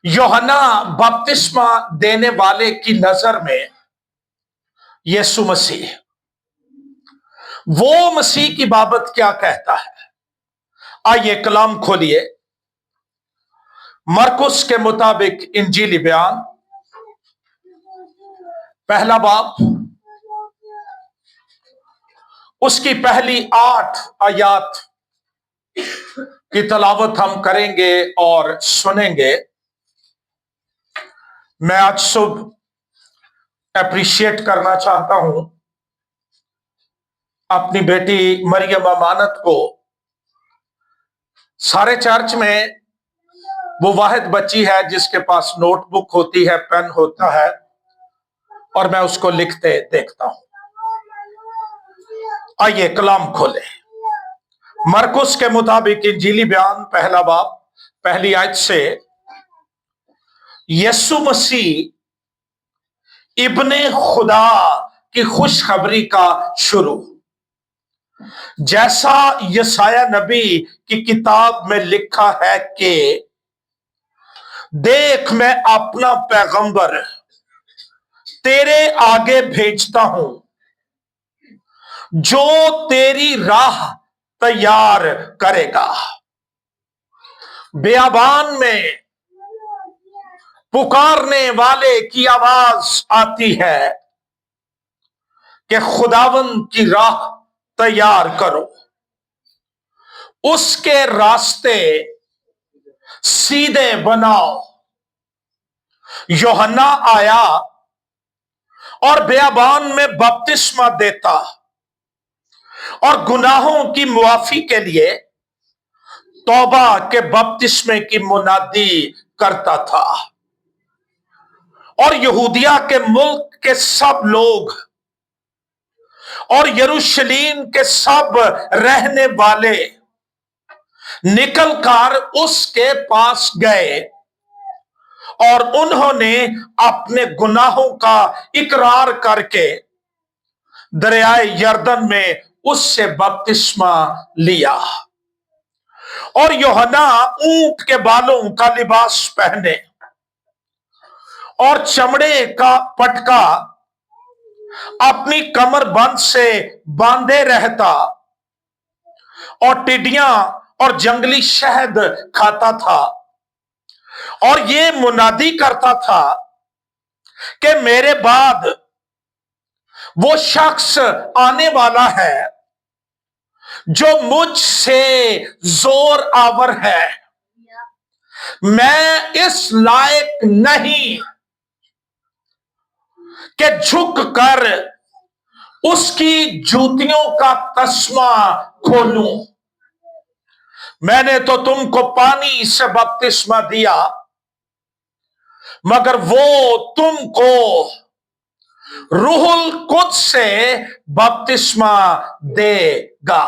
यूहन्ना बपतिस्मा देने वाले की नजर में यीशु मसीह वो मसीह की बाबत क्या कहता है? आइए कलाम खोलिए। मरकुस के मुताबिक इंजीली बयान पहला बाब उसकी पहली 8 आयात की तलावत हम करेंगे और सुनेंगे। मैं आज सुबह अप्रिशिएट करना चाहता हूं अपनी बेटी मरियम अमानत को। सारे चर्च में वो वाहिद बच्ची है जिसके पास नोटबुक होती है, पेन होता है, और मैं उसको लिखते देखता हूं। आइए कलाम खोले। मरकुस के मुताबिक इंजीली बयान पहला बाब पहली आयत से यीशु मसीह इब्ने खुदा की खुशखबरी का शुरू। जैसा यशाया नबी की किताब में लिखा है कि देख मैं अपना पैगंबर तेरे आगे भेजता हूं जो तेरी राह तैयार करेगा। बेयाबान में पुकारने वाले की आवाज आती है कि खुदावंद की राह तैयार करो, उसके रास्ते सीधे बनाओ। यूहन्ना आया और बेयाबान में बपतिस्मा देता और गुनाहों की मुआफी के लिए तौबा के बपतिस्मे की मुनादी करता था। और यहूदिया के मुल्क के सब लोग और यरूशलेम के सब रहने वाले निकलकर उसके पास गए और उन्होंने अपने गुनाहों का इकरार करके दरियाए यरदन में उससे बपतिस्मा लिया। और यूहन्ना ऊंट के बालों का लिबास पहने और चमड़े का पटका अपनी कमर बंद से बांधे रहता और टिड्डियां और जंगली शहद खाता था और ये मुनादी करता था कि मेरे बाद वो शख्स आने वाला है जो मुझसे जोर आवर है, मैं इस लायक नहीं कि झुक कर उसकी जूतियों का तस्मा खोलूं। मैंने तो तुमको पानी से बपतिस्मा दिया, मगर वो तुमको रूहुल कुद्स से बपतिस्मा देगा।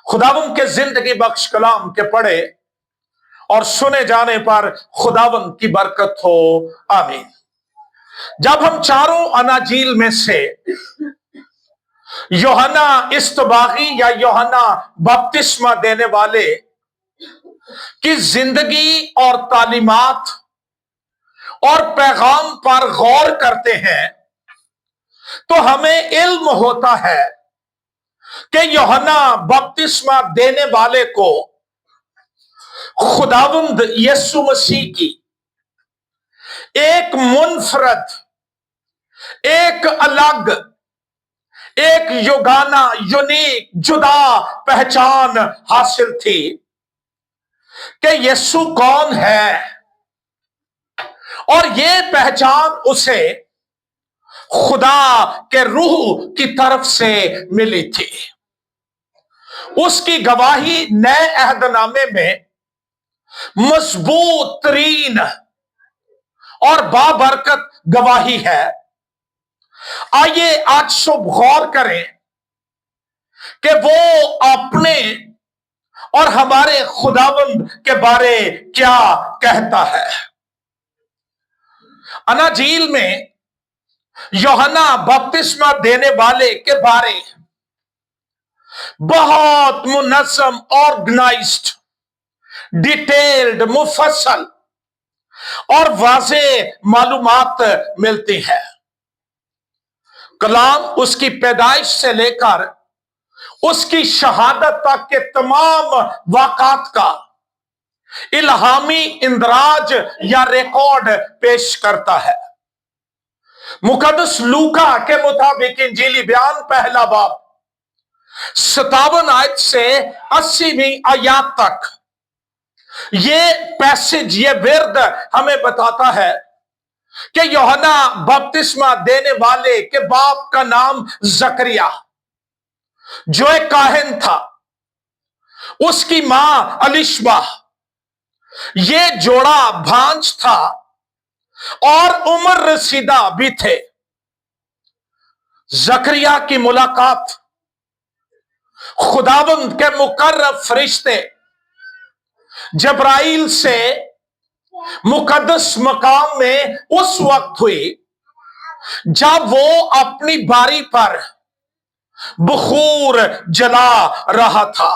खुदावंद के जिंदगी बख्श कलाम के पढ़े और सुने जाने पर खुदावंद की बरकत हो, आमीन। जब हम चारों अनाजील में से यूहन्ना इस्तबागी या यूहन्ना बपतिस्मा देने वाले की जिंदगी और तालीमात और पैगाम पर गौर करते हैं तो हमें इल्म होता है कि यूहन्ना बपतिस्मा देने वाले को खुदावंद यीशु मसीह की एक मुनफरद, एक अलग, एक युगाना, यूनिक, जुदा पहचान हासिल थी कि यीशु कौन है, और ये पहचान उसे खुदा के रूह की तरफ से मिली थी। उसकी गवाही नए अहदनामे में मजबूत तरीन और बाबरकत गवाही है। आइए आज सुबह गौर करें कि वो अपने और हमारे खुदावंद के बारे क्या कहता है। अनाजील में यूहन्ना बपतिस्मा देने वाले के बारे बहुत मुनज़्ज़म, ऑर्गेनाइज्ड, डिटेल्ड, मुफस्सल اور واضح معلومات ملتی ہے۔ کلام اس کی پیدائش سے لے کر اس کی شہادت تک کے تمام واقعات کا الہامی اندراج یا ریکارڈ پیش کرتا ہے۔ مقدس لوکا کے مطابق انجیلی بیان پہلا باب 57 آیت سے 80ویں آیات تک یہ پیسج، یہ ورد ہمیں بتاتا ہے کہ یوحنا بپتسمہ دینے والے کے باپ کا نام زکریا جو ایک کاہن تھا، اس کی ماں الیشبا، یہ جوڑا بھانج تھا اور عمر رسیدہ بھی تھے۔ زکریا کی ملاقات خداوند کے مقرب فرشتے جبرائیل سے مقدس مقام میں اس وقت ہوئی جب وہ اپنی باری پر بخور جلا رہا تھا۔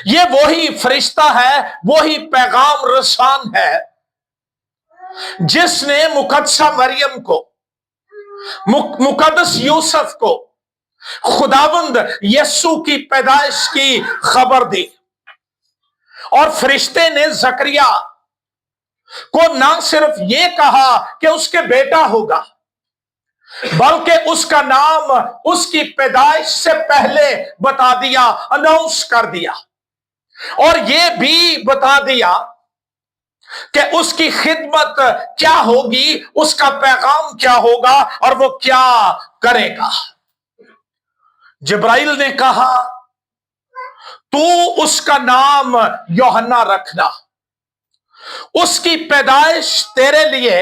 یہ وہی فرشتہ ہے، وہی پیغام رسان ہے جس نے مقدسہ مریم کو، مقدس یوسف کو خداوند یسوع کی پیدائش کی خبر دی۔ اور فرشتے نے زکریا کو نہ صرف یہ کہا کہ اس کے بیٹا ہوگا، بلکہ اس کا نام اس کی پیدائش سے پہلے بتا دیا، اناؤنس کر دیا، اور یہ بھی بتا دیا کہ اس کی خدمت کیا ہوگی، اس کا پیغام کیا ہوگا اور وہ کیا کرے گا۔ جبرائیل نے کہا تو اس کا نام یوحنا رکھنا، اس کی پیدائش تیرے لیے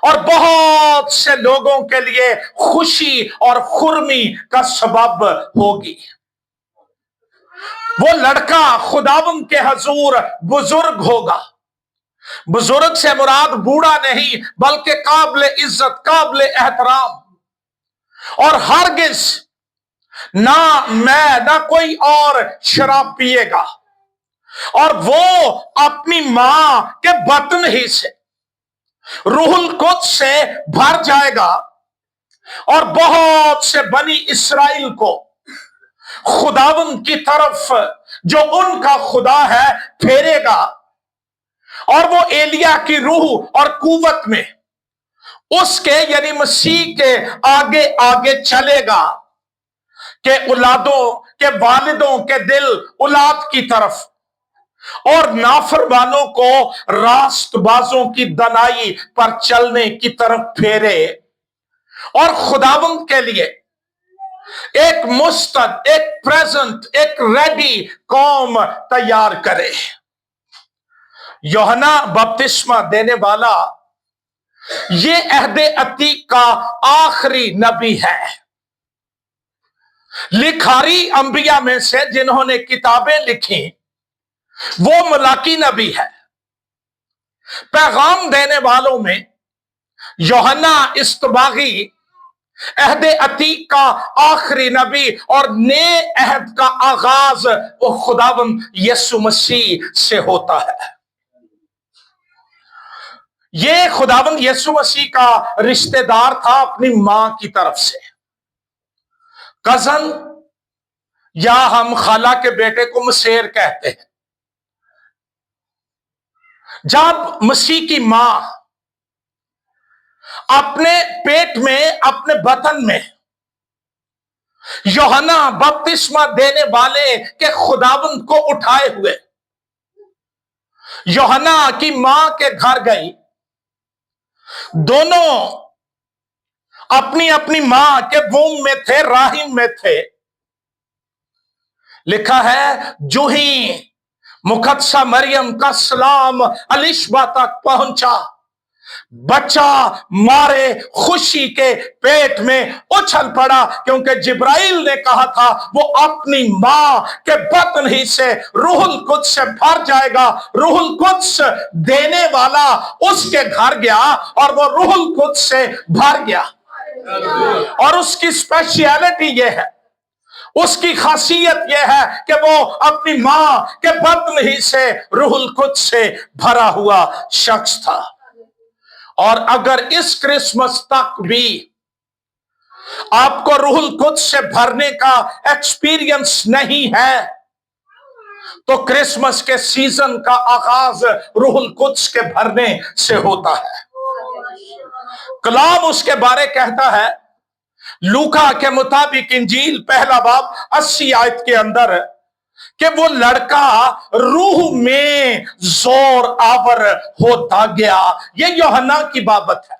اور بہت سے لوگوں کے لیے خوشی اور خرمی کا سبب ہوگی۔ وہ لڑکا خداوند کے حضور بزرگ ہوگا۔ بزرگ سے مراد بوڑھا نہیں بلکہ قابل عزت، قابل احترام، اور ہرگز نہ میں نہ کوئی اور شراب پیے گا، اور وہ اپنی ماں کے بطن ہی سے روح القدس سے بھر جائے گا اور بہت سے بنی اسرائیل کو خداوند کی طرف جو ان کا خدا ہے پھیرے گا، اور وہ ایلیا کی روح اور قوت میں اس کے یعنی مسیح کے آگے آگے چلے گا کہ اولادوں کے والدوں کے دل اولاد کی طرف اور نافرمانوں کو راست بازوں کی دنائی پر چلنے کی طرف پھیرے، اور خداوند کے لیے ایک مستعد، ایک پریزنٹ، ایک ریڈی قوم تیار کرے۔ یوحنا بپتسمہ دینے والا یہ عہد عتیق کا آخری نبی ہے۔ لکھاری انبیاء میں سے جنہوں نے کتابیں لکھی وہ ملاکی نبی ہے۔ پیغام دینے والوں میں یوحنا استباغی عہد عتیق کا آخری نبی اور نئے عہد کا آغاز وہ خداوند یسوع مسیح سے ہوتا ہے۔ یہ خداوند یسوع مسیح کا رشتہ دار تھا اپنی ماں کی طرف سے، کزن، یا ہم خالہ کے بیٹے کو مسیر کہتے ہیں۔ جب مسیح کی ماں اپنے پیٹ میں، اپنے بطن میں یوحنا بپتسمہ دینے والے کے خداوند کو اٹھائے ہوئے یوحنا کی ماں کے گھر گئی، دونوں اپنی اپنی ماں کے ووم میں تھے، رحم میں تھے۔ لکھا ہے جو ہی مقدسہ مریم کا سلام الیشبا تک پہنچا، بچہ مارے خوشی کے پیٹ میں اچھل پڑا، کیونکہ جبرائیل نے کہا تھا وہ اپنی ماں کے بطن ہی سے روح القدس سے بھر جائے گا۔ روح القدس دینے والا اس کے گھر گیا اور وہ روح القدس سے بھر گیا، اور اس کی اسپیشیلٹی یہ ہے उसकी खासियत यह है कि वो अपनी मां के बत्न ही से रूहुल कुद्स से भरा हुआ शख्स था। और अगर इस क्रिसमस तक भी आपको रूहुल कुद्स से भरने का एक्सपीरियंस नहीं है, तो क्रिसमस के सीजन का आगाज रूहुल कुद्स के भरने से होता है। कलाम उसके बारे कहता है लूका के मुताबिक इंजील पहला बाब 80 आयत के अंदर कि वो लड़का रूह में जोर आवर होता गया। ये यूहन्ना की बाबत है।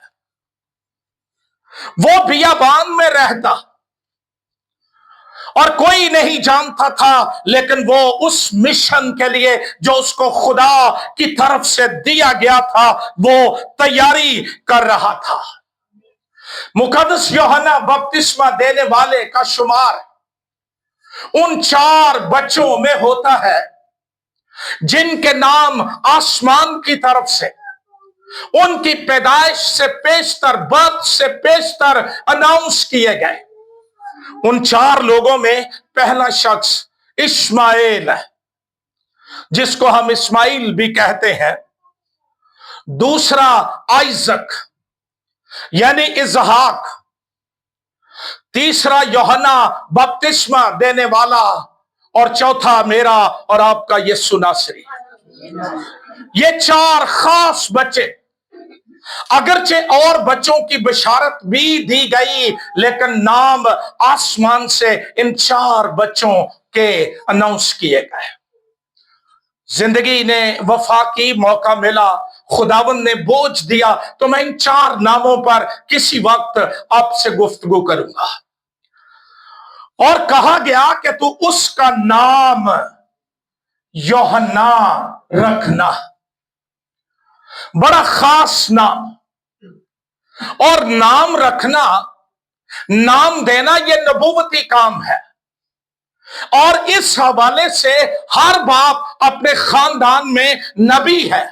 वो बियाबान में रहता और कोई नहीं जानता था, लेकिन वो उस मिशन के लिए जो उसको खुदा की तरफ से दिया गया था वो तैयारी कर रहा था। मुकद्दस यूहन्ना बपतिस्मा देने वाले का शुमार उन 4 बच्चों में होता है जिनके नाम आसमान की तरफ से उनकी पैदाइश से पेशतर, बर्थ से पेशतर अनाउंस किए गए। उन 4 लोगों में पहला शख्स इस्माइल है, जिसको हम इस्माइल भी कहते हैं। दूसरा आइजक यानी इजहाक। तीसरा यूहन्ना बपतिस्मा देने वाला, और चौथा मेरा और आपका यीशु नासरी। ये 4 खास बच्चे, अगरचे और बच्चों की बशारत भी दी गई, लेकिन नाम आसमान से इन 4 बच्चों के अनाउंस किए गए। जिंदगी ने वफा की, मौका मिला, खुदावंद ने बोझ दिया, तो मैं इन 4 नामों पर किसी वक्त आपसे गुफ्तगू करूंगा। और कहा गया कि तू उसका नाम यूहन्ना रखना। बड़ा खास नाम। और नाम रखना, नाम देना, यह नबूवती काम है। और इस हवाले से हर बाप अपने खानदान में नबी है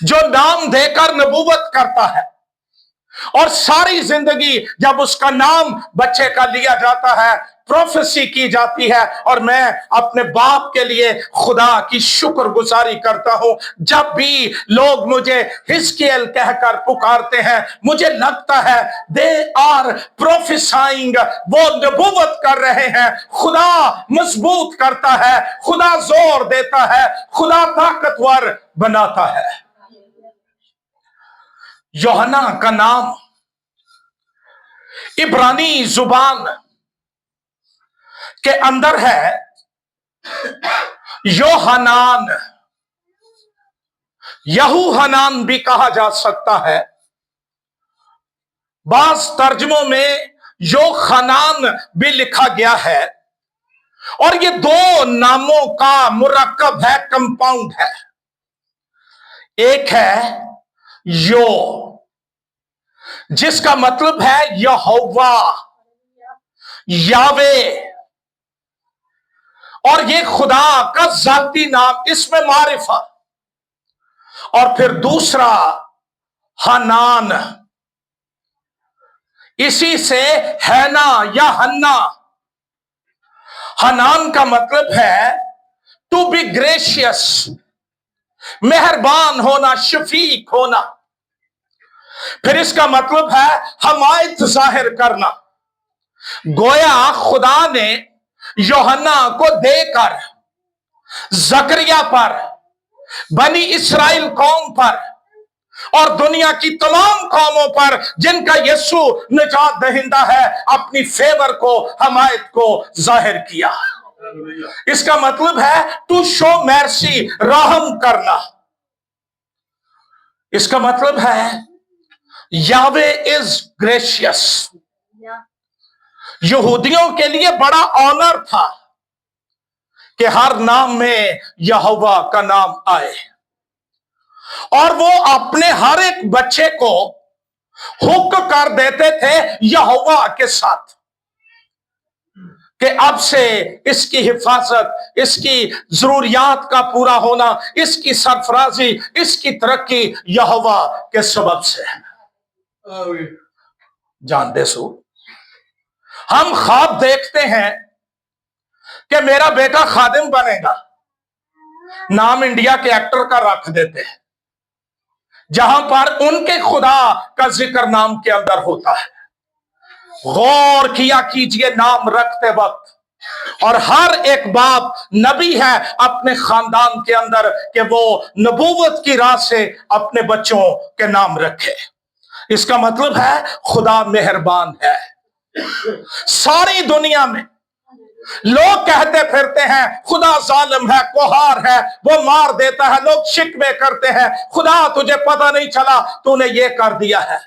जो नाम देकर नबूवत करता है। और सारी जिंदगी जब उसका नाम बच्चे का लिया जाता है, प्रोफेसी की जाती है। और मैं अपने बाप के लिए खुदा की शुक्रगुजारी करता हूं। जब भी लोग मुझे हिजकियेल कहकर पुकारते हैं, मुझे लगता है दे आर प्रोफेसाइंग, वो नबूवत कर रहे हैं। खुदा मजबूत करता है, खुदा जोर देता है, खुदा ताकतवर बनाता है। यूहन्ना का नाम इब्रानी जुबान के अंदर है योहनान। यहूहनान भी कहा जा सकता है। बाज तर्जुमों में योखनान भी लिखा गया है। और ये 2 नामों का मुरक्कब है, कंपाउंड है। एक है यो, जिसका मतलब है यहोवा, यावे, और ये खुदा का जाती नाम, इसमें मारिफा। और फिर दूसरा हनान, इसी से हैना या हन्ना। हनान का मतलब है टू बी ग्रेशियस, मेहरबान होना, शफीक होना। फिर इसका मतलब है हमायत जाहिर करना। गोया खुदा ने यूहन्ना को देकर जकरिया पर, बनी इस्राइल कौम पर और दुनिया की तमाम कौमों पर जिनका यीशु निजात दहिंदा है, अपनी फेवर को, हमायत को जाहिर किया। इसका मतलब है टू शो मर्सी, रहम करना। इसका मतलब है यावे इज ग्रेशियस। यहूदियों के लिए बड़ा ऑनर था कि हर नाम में यहोवा का नाम आए। और वो अपने हर एक बच्चे को हुक कर देते थे यहोवा के साथ कि अब से इसकी हिफाजत, इसकी जरूरियात का पूरा होना, इसकी सरफराजी, इसकी तरक्की यहोवा के सबब से है। जानते सो, हम ख्वाब देखते हैं کہ میرا बेटा खादिम बनेगा, नाम इंडिया के एक्टर का रख देते हैं, जहां पर उनके खुदा का जिक्र नाम के अंदर होता है। गौर किया कीजिए नाम रखते वक्त, और हर एक बाप नबी है अपने खानदान के अंदर कि वो नबूवत की राह से अपने बच्चों के नाम रखे। इसका मतलब है खुदा मेहरबान है। सारी दुनिया में लोग कहते फिरते हैं खुदा जालिम है, कोहार है, वो मार देता है। लोग शिकवे करते हैं, खुदा तुझे पता नहीं चला तूने ये कर दिया है।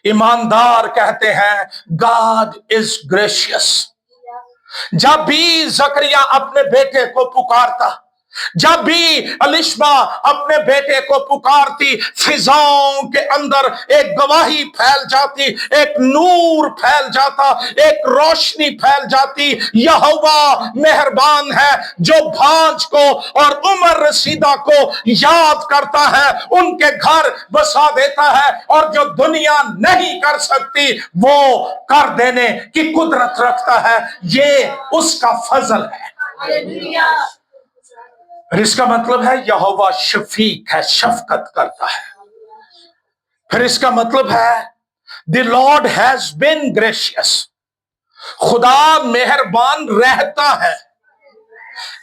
ईमानदार कहते हैं गॉड इज ग्रेशियस। जब भी जकरिया अपने बेटे को पुकारता, जब भी अलिशबा अपने बेटे को पुकारती, फिजाओं के अंदर एक गवाही फैल जाती, एक नूर फैल जाता, एक रोशनी फैल जाती। यहोवा मेहरबान है, जो भांज को और उम्र रसीदा को याद करता है, उनके घर बसा देता है, और जो दुनिया नहीं कर सकती वो कर देने की कुदरत रखता है। ये उसका फजल है। फिर इसका मतलब है यहोवा शफीक है, शफकत करता है। फिर इसका मतलब है the Lord has been gracious, खुदा मेहरबान रहता है।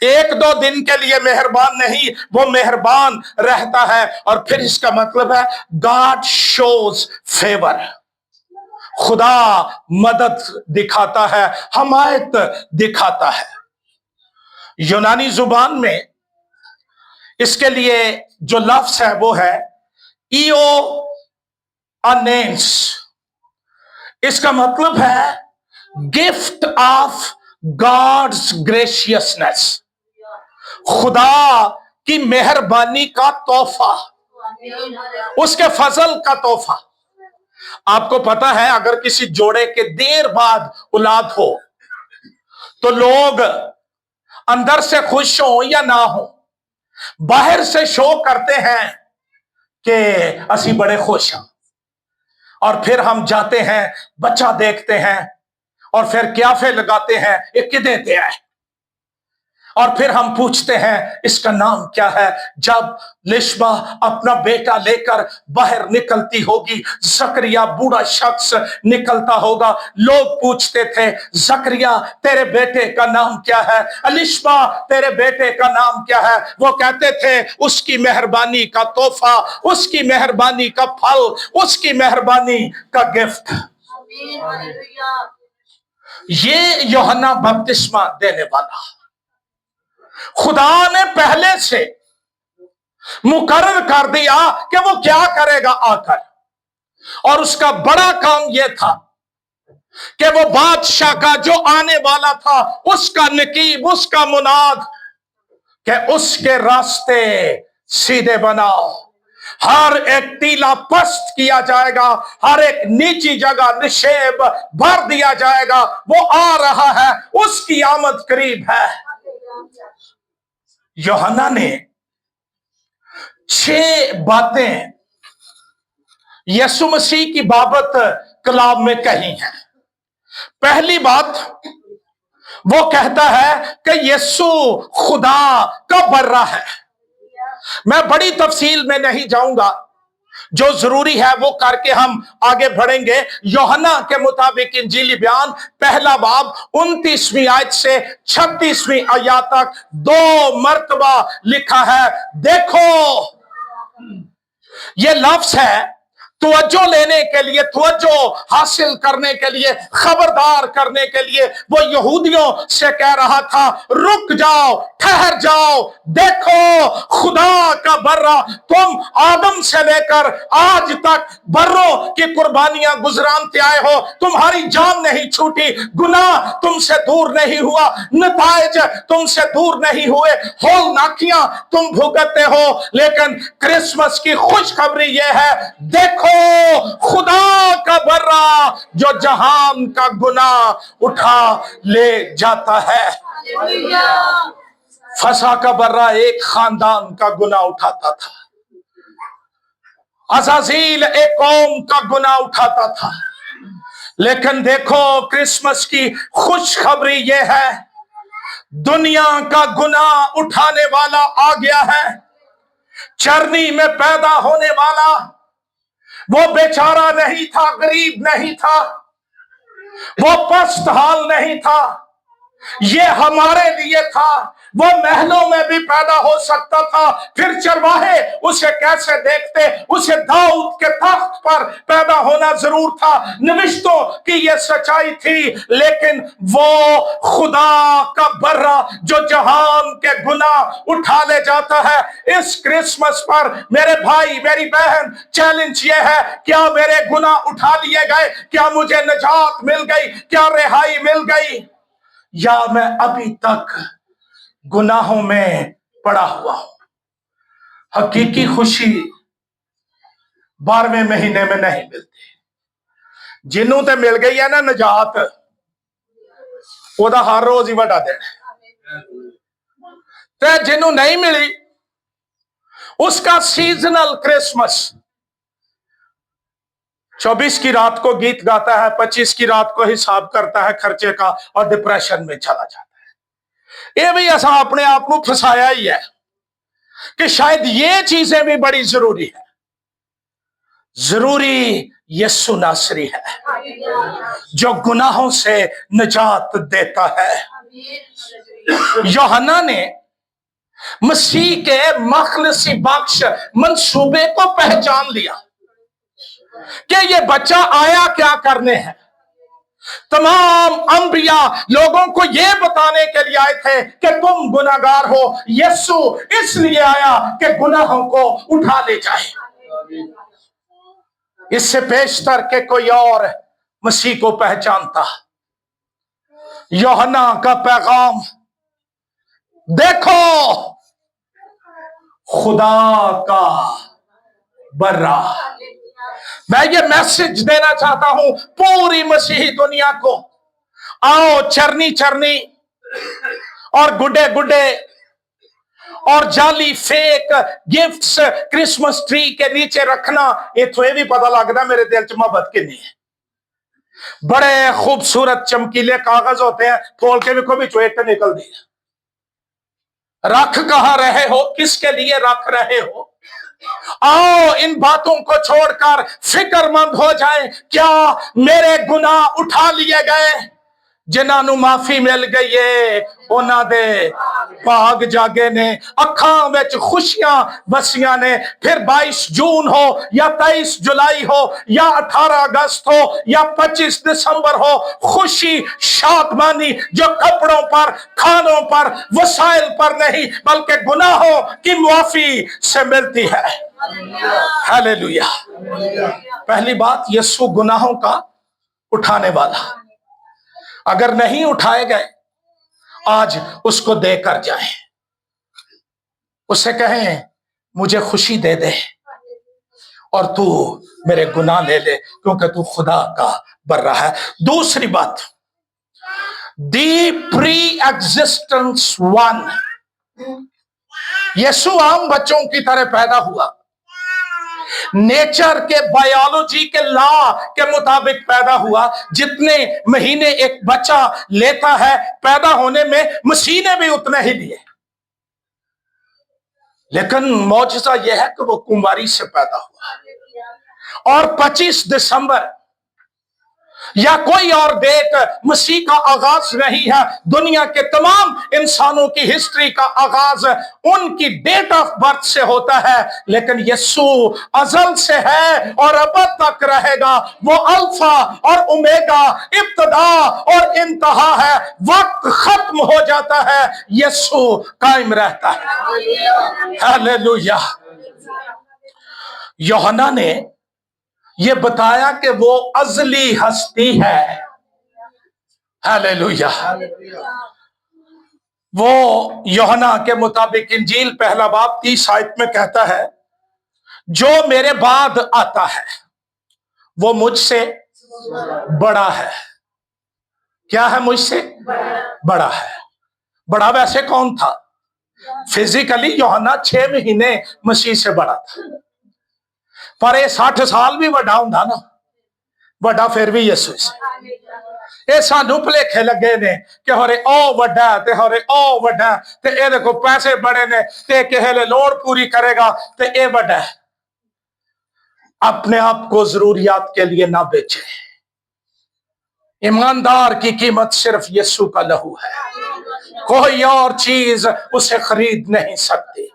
एक दो दिन के लिए मेहरबान नहीं, वो मेहरबान रहता है। और फिर इसका मतलब है गॉड शोज फेवर, खुदा मदद दिखाता है, हमायत दिखाता है। यूनानी जुबान में इसके लिए जो लफ्ज है वो है ईओ अनेंस। इसका मतलब है गिफ्ट ऑफ गॉड्स ग्रेशियसनेस, खुदा की मेहरबानी का तोहफा, उसके फजल का तोहफा। आपको पता है अगर किसी जोड़े के देर बाद औलाद हो तो लोग अंदर से खुश हो या ना हो, बाहर से शो करते हैं कि असी बड़े खुश हैं, और फिर हम जाते हैं बच्चा देखते हैं और फिर क्याफे लगाते हैं ये किदे ते है, और फिर हम पूछते हैं इसका नाम क्या है। जब लिशबा अपना बेटा लेकर बाहर निकलती होगी, जकरिया बूढ़ा शख्स निकलता होगा, लोग पूछते थे जकरिया तेरे बेटे का नाम क्या है, अलिशबा तेरे बेटे का नाम क्या है। वो कहते थे उसकी मेहरबानी का तोहफा, उसकी मेहरबानी का फल, उसकी मेहरबानी का गिफ्ट। ये यूहन्ना बपतिस्मा देने वाला खुदा ने पहले से मुकर्रर कर दिया कि वो क्या करेगा आकर, और उसका बड़ा काम यह था कि वो बादशाह का जो आने वाला था उसका नकीब, उसका मुनाद, कि उसके रास्ते सीधे बनाओ, हर एक टीला पस्त किया जाएगा, हर एक नीची जगह निशेब भर दिया जाएगा। वो आ रहा है, उसकी आमद करीब है। यूहन्ना ने 6 बातें यीशु मसीह की बाबत कलाम में कही हैं। पहली बात वो कहता है कि यीशु खुदा का बर्रा है। मैं बड़ी तफसील में नहीं जाऊंगा, जो जरूरी है वो करके हम आगे बढ़ेंगे। यूहन्ना के मुताबिक इंजीली बयान पहला बाब 29वीं आयत से 36वीं आयत तक 2 मर्तबा लिखा है। देखो ये लफ्ज है तवज्जो लेने के लिए, तवज्जो हासिल करने के लिए, खबरदार करने के लिए। वो यहूदियों से कह रहा था रुक जाओ, ठहर जाओ, देखो खुदा का बर्रा। तुम आदम से लेकर आज तक बर्रों की कुर्बानियां गुजरानते आए हो, तुम्हारी जान नहीं छूटी, गुनाह तुमसे दूर नहीं हुआ, नताइज तुमसे दूर नहीं हुए, होलनाकियां तुम भुगतते हो। लेकिन क्रिसमस की खुशखबरी यह है, देखो खुदा का बर्रा जो जहान का गुनाह उठा ले जाता है। फसा का बर्रा एक खानदान का गुनाह उठाता था, अज़ाज़ील एक कौम का गुनाह उठाता था। लेकिन देखो क्रिसमस की खुशखबरी यह है, दुनिया का गुनाह उठाने वाला आ गया है। चरनी में पैदा होने वाला वो बेचारा नहीं था, गरीब नहीं था, वो पस्त हाल नहीं था, ये हमारे लिए था। वो महलों में भी पैदा हो सकता था, फिर चरवाहे उसे कैसे देखते, उसे दाऊद के तख्त पर पैदा होना जरूर था। नविश्तों की ये सच्चाई थी, लेकिन वो खुदा का बर्रा जो जहान के गुनाह उठा ले जाता है। इस क्रिसमस पर मेरे भाई मेरी बहन, चैलेंज ये है, क्या मेरे गुनाह उठा लिए गए? क्या मुझे निजात मिल गई? क्या रिहाई मिल गई? या मैं अभी तक गुनाहों में पड़ा हुआ हूं? हकीकी खुशी 12वें महीने में नहीं मिलती। जिन्हों ते मिल गई है ना निजात, ओदा हर रोज ही वड्डा दिन है। जिन्हों नहीं मिली उसका सीजनल क्रिसमस 24 की रात को गीत गाता है, 25 की रात को हिसाब करता है खर्चे का और डिप्रेशन में चला जाता है। ये भी ऐसा अपने आप को फंसाया ही है कि शायद ये चीजें भी बड़ी जरूरी है। जरूरी यीशु नासरी है जो गुनाहों से निजात देता है। यूहन्ना ने मसीह के मखलसी बख्श मंसूबे को पहचान लिया कि ये बच्चा आया क्या करने है। तमाम अंबिया लोगों को यह बताने के लिए आए थे कि तुम गुनाहगार हो, यीशु इसलिए आया कि गुनाहों को उठा ले जाए। इससे बेशतर के कोई और मसीह को पहचानता। यूहन्ना का पैगाम देखो, खुदा का बर्रा। मैं ये मैसेज देना चाहता हूं पूरी मसीही दुनिया को, आओ चरनी चरनी और गुड्डे गुड्डे और जाली फेक गिफ्ट्स क्रिसमस ट्री के नीचे रखना, इथों ये भी पता लगता मेरे दिल च मोहब्बत कितनी है। बड़े खूबसूरत चमकीले कागज होते हैं, खोल के भी कोई चोट निकलती है। रख कहां रहे हो, किसके लिए रख रहे हो? आओ इन बातों को छोड़कर फिक्रमंद हो जाए, क्या मेरे गुनाह उठा लिए गए? जिन्होंने माफी मिल गई है उन्हां दे भाग जागे ने, अखां विच खुशियां बसियां ने। फिर 22 जून हो या 23 जुलाई हो या 18 अगस्त हो या 25 दिसंबर हो, खुशी शादमानी जो कपड़ों पर, खानों पर, वसाइल पर नहीं बल्कि गुनाहों की माफी से मिलती है। हालेलुया। पहली बात, यीशु गुनाहों का उठाने वाला। अगर नहीं उठाए गए, आज उसको देकर जाएं, उससे कहें मुझे खुशी दे दे और तू मेरे गुनाह ले ले, क्योंकि तू खुदा का बर्रा है। दूसरी बात, दी प्री एग्जिस्टेंस वन। यीशु आम बच्चों की तरह पैदा हुआ, नेचर के, बायोलॉजी के लॉ के मुताबिक पैदा हुआ। जितने महीने एक बच्चा लेता है पैदा होने में, मसीह ने भी उतने ही लिए। लेकिन मौजज़ा यह है कि वो कुंवारी से पैदा हुआ। और 25 दिसंबर या कोई और डेट मसीह का आगाज नहीं है। दुनिया के तमाम इंसानों की हिस्ट्री का आगाज उनकी डेट ऑफ बर्थ से होता है, लेकिन यीशु अजल से है और अब तक रहेगा। वो अल्फा और ओमेगा, इब्तिदा और इंतहा है। वक्त खत्म हो जाता है, यीशु कायम रहता है। हालेलुया। यूहन्ना ने ये बताया कि वो अजली हस्ती है। हालेलुया। वो यूहन्ना के मुताबिक इंजील पहला बाब 30 आयत में कहता है, जो मेरे बाद आता है वो मुझसे बड़ा है। क्या है? मुझसे बड़ा है। बड़ा वैसे कौन था? फिजिकली यूहन्ना 6 महीने मसीह से बड़ा था, पर ये 60 साल भी बड़ा होंदा ना वड्डा फिर भी यसू से। ये सानू भुलेखे लगे ने कि होरे ओ वड्डा ते होरे ओ वड्डा ते ए देखो पैसे बड़े ने ते किसे ले लोड़ पूरी करेगा ते ए वड्डा है। अपने आप को जरूरियात के लिए ना बेचे। ईमानदार की कीमत सिर्फ यीशु का लहू है, कोई और चीज उसे खरीद नहीं सकती।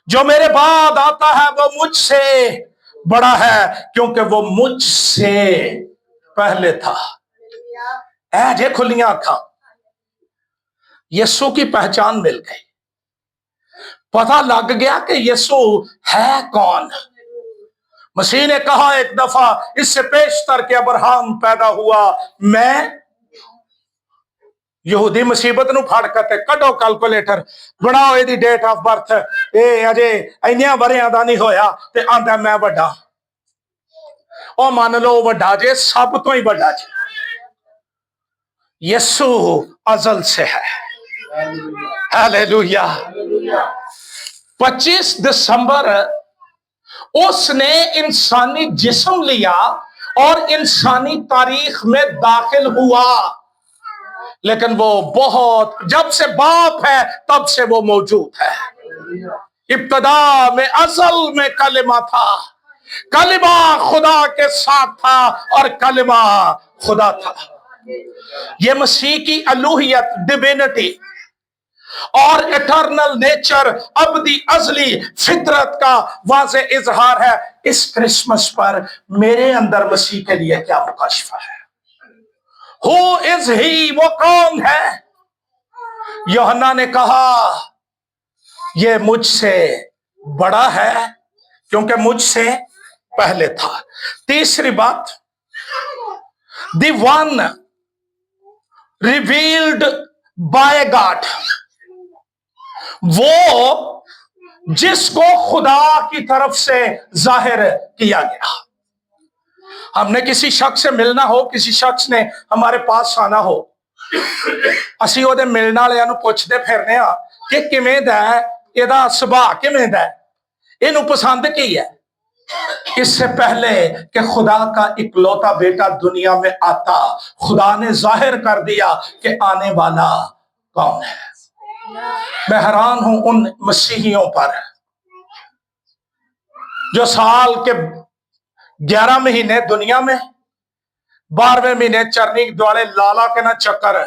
जो मेरे बाद आता है वो मुझसे बड़ा है, क्योंकि वो मुझसे पहले था। ऐजे खुलियां आंखें, यीशु की पहचान मिल गई, पता लग गया कि यीशु है कौन। मसीह ने कहा एक दफा, इससे पेशतर के अब्राहम पैदा हुआ, मैं यहूदी मुसीबत नु फड़ के कढो कैलकुलेटर बनाओ एदी डेट ऑफ बर्थ, ए अजे इन्नियां वरियां दा नहीं होया ते आंदा मैं वड्डा। ओ मान लो वड्डा जे, सब तो ही वड्डा जे। यीशु अजल से है। हालेलुया। 25 दिसंबर उसने इंसानी जिस्म लिया और इंसानी तारीख में दाखिल हुआ, लेकिन वो बहुत, जब से बाप है तब से वो मौजूद है। इब्तदा में असल में कलिमा था, कलिमा खुदा के साथ था और कलिमा खुदा था। ये मसीह की अलूहियत, डिविनिटी और इटर्नल नेचर, अबदी अजली फितरत का वाज़े इजहार है। इस क्रिसमस पर मेरे अंदर मसीह के लिए क्या मुकाशफा है? हु इज ही, वो कौन है? यूहन्ना ने कहा ये मुझसे बड़ा है क्योंकि मुझसे पहले था। तीसरी बात, the one revealed bye God, वो जिसको खुदा की तरफ से जाहिर किया गया। हमने किसी शख्स से मिलना हो, किसी शख्स ने हमारे पास आना हो, असी ओदे मिलने वालियां नूं पुछदे फिरने आ कि किवें दा है, इहदा सुभाਅ किवें दा है, इहनूं पसंद की है। इससे पहले कि खुदा का इकलौता बेटा दुनिया में आता, खुदा ने जाहिर कर दिया कि आने वाला कौन है। मैं हैरान हूं उन मसीहियों पर जो साल के 11 महीने दुनिया में, 12वें महीने चरनी दुआले लाला के ना चक्कर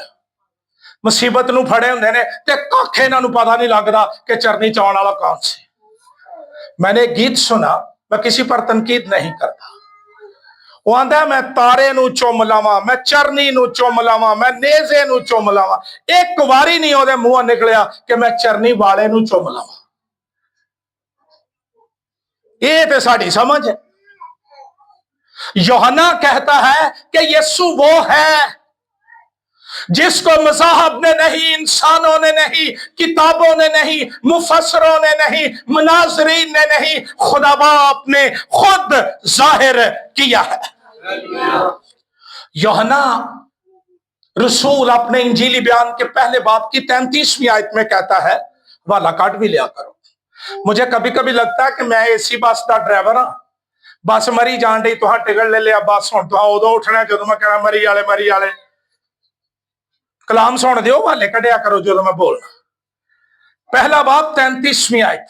मुसीबत नूं फड़े हुंदे ने ते कख इन्हां नूं पता नहीं लगता कि चरनी च आउण वाला कौन सी। मैंने गीत सुना, मैं किसी पर तनकीद नहीं करता, वो आंदा मैं तारे नूं चुम लावां, मैं चरनी नूं चुम लावां, मैं नेज़े नूं चुम लावां। एक वारी नहीं ओदे मुंहों निकलिया कि मैं चरनी वाले नूं चुम लावां। ये तो साडी समझ है। यूहन्ना कहता है कि यीशु वो है जिसको मज़ाहब ने नहीं, इंसानों ने नहीं, किताबों ने नहीं, मुफस्सरों ने नहीं, मुनाज़रीन ने नहीं, खुदा बाप ने खुद जाहिर किया है। यूहन्ना रसूल अपने इंजीली बयान के पहले बाब की 33वीं आयत में कहता है, वाला काट भी लिया करो। मुझे कभी कभी लगता है कि मैं एसी बस का ड्राइवर हाँ, बस मरी जान रही, तुहां टिकट ले लिया, बस हुण तुहां उदों उठना जो मैं कहना मरी वाले कलाम सुन दियो, वाले कढ़िया करो जो मैं बोलना। पहला बाब 33वीं आयत,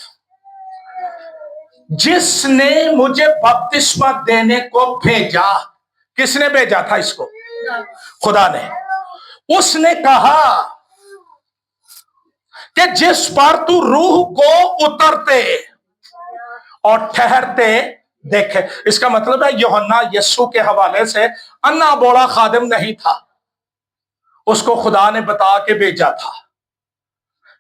जिसने मुझे बपतिस्मा देने को भेजा। किसने भेजा था इसको? खुदा ने। उसने कहा कि जिस पर तू रूह को उतरते और ठहरते देखे। इसका मतलब है यूहन्ना यीशु के हवाले से अन्ना बोला खादिम नहीं था, उसको खुदा ने बता के भेजा था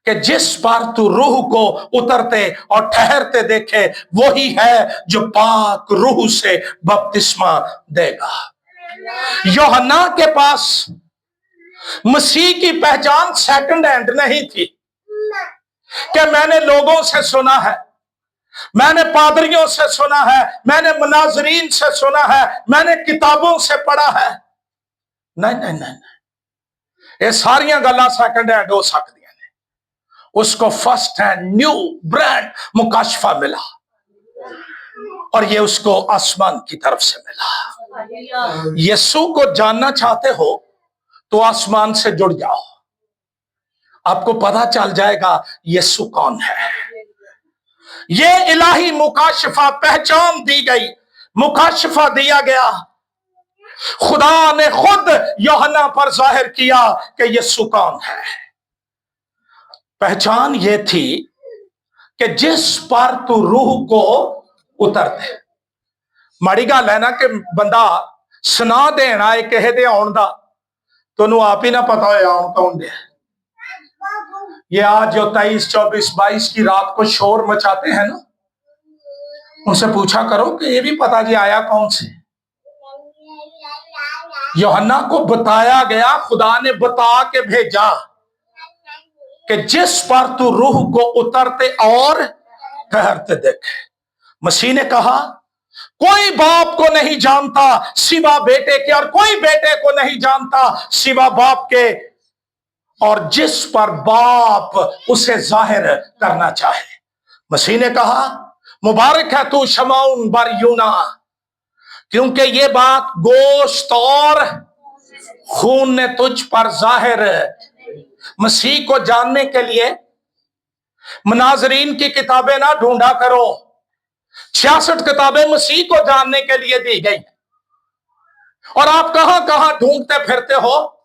कि जिस पर तू रूह को उतरते और ठहरते देखे वही है जो पाक रूह से बपतिस्मा देगा। यूहन्ना के पास मसीह की पहचान सेकंड हैंड नहीं थी कि मैंने लोगों से सुना है, मैंने पादरियों से सुना है, मैंने मुनाजरीन से सुना है, मैंने किताबों से पढ़ा है। नहीं नहीं नहीं, ये सारिया गल्लां सेकंड हैंड हो सकती हैं। उसको फर्स्ट हैंड न्यू ब्रांड मुकाशफा मिला और ये उसको आसमान की तरफ से मिला। यीशु को जानना चाहते हो तो आसमान से जुड़ जाओ, आपको पता चल जाएगा यीशु कौन है। ये इलाही मुकाशफा, पहचान दी गई, मुकाशफा दिया गया। खुदा ने खुद यूहन्ना पर जाहिर किया कि यीशु कौन है। पहचान ये थी कि जिस पर तू रूह को उतर दे। माड़ी गल है ना कि बंदा सुना देना है किसी दे आउण दा, तोनू आप ही ना पता हो आउण कौन दे। ये आज जो 23, 24, 22 की रात को शोर मचाते हैं ना, उनसे पूछा करो कि ये भी पता जी आया कौन से। यूहन्ना को बताया गया, खुदा ने बता के भेजा कि जिस पर तू रूह को उतरते और ठहरते देखे। मसीह ने कहा कोई बाप को नहीं जानता सिवा बेटे के, और कोई बेटे को नहीं जानता सिवा बाप के, और जिस पर बाप उसे जाहिर करना चाहे। मसीह ने कहा मुबारक है तू शमौन बर यूना, क्योंकि ये बात गोश्त और खून ने तुझ पर जाहिर। मसीह को जानने के लिए मुनाजरीन की किताबें ना ढूंढा करो, 66 किताबें मसीह को जानने के लिए दी गई, और आप कहां कहां ढूंढते फिरते हो।